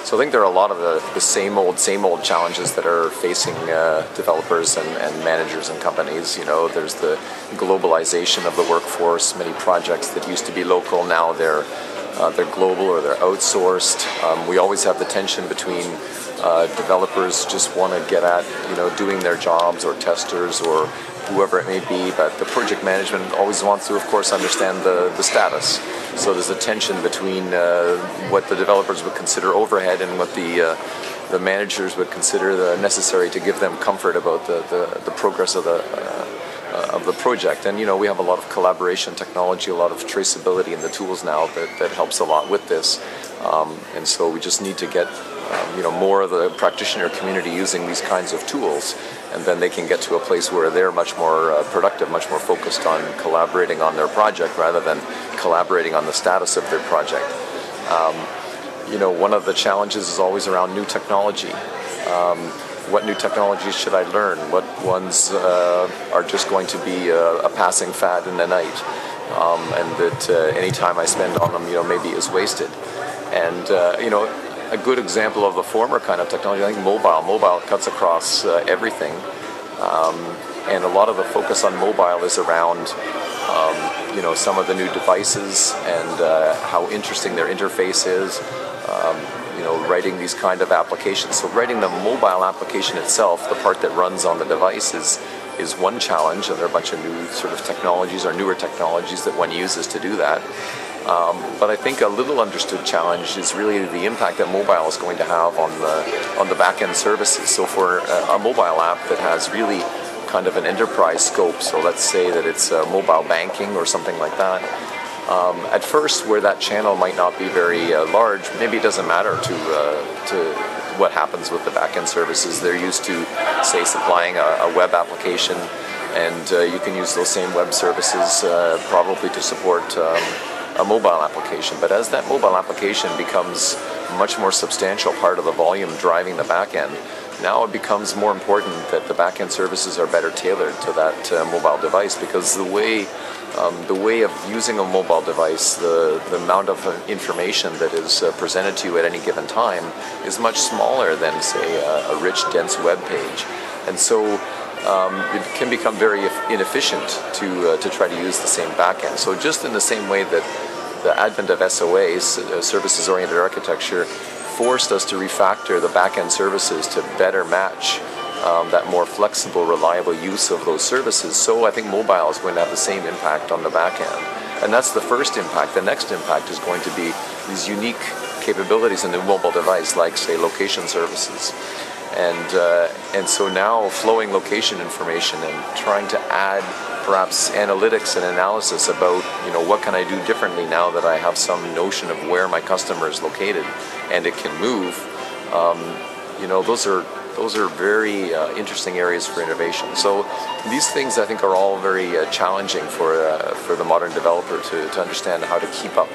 So I think there are a lot of the same old challenges that are facing developers and managers and companies. You know, there's the globalization of the workforce. Many projects that used to be local, now they're global or they're outsourced. We always have the tension between developers just want to get at, doing their jobs, or testers, or whoever it may be, but the project management always wants to, of course, understand the status. So there's a tension between what the developers would consider overhead and what the managers would consider necessary to give them comfort about the progress of the project. And we have a lot of collaboration technology, a lot of traceability in the tools now that helps a lot with this. And so we just need to get more of the practitioner community using these kinds of tools, and then they can get to a place where they're much more productive, much more focused on collaborating on their project rather than collaborating on the status of their project. One of the challenges is always around new technology. What new technologies should I learn? What ones are just going to be a passing fad in the night, and that any time I spend on them, maybe is wasted. And a good example of the former kind of technology, I think mobile cuts across everything, and a lot of the focus on mobile is around some of the new devices and how interesting their interface is. Writing these kind of applications. So writing the mobile application itself, the part that runs on the device, is one challenge, and there are a bunch of new sort of technologies or newer technologies that one uses to do that. But I think a little understood challenge is really the impact that mobile is going to have on the back-end services. So for a mobile app that has really kind of an enterprise scope, so let's say that it's mobile banking or something like that, at first, where that channel might not be very large, maybe it doesn't matter to what happens with the back-end services. They're used to, say, supplying a web application, and you can use those same web services probably to support a mobile application. But as that mobile application becomes a much more substantial part of the volume driving the back-end, now it becomes more important that the back-end services are better tailored to that mobile device, because the way of using a mobile device, the amount of information that is presented to you at any given time is much smaller than, say, a rich, dense web page. And so it can become very inefficient to try to use the same backend. So just in the same way that the advent of SOAs, services-oriented architecture, forced us to refactor the backend services to better match that more flexible, reliable use of those services, so I think mobile is going to have the same impact on the backend. And that's the first impact. The next impact is going to be these unique capabilities in the mobile device, like, say, location services. And so now flowing location information and trying to add perhaps analytics and analysis about, what can I do differently now that I have some notion of where my customer is located and it can move. Those are very interesting areas for innovation. So these things, I think, are all very challenging for the modern developer to understand how to keep up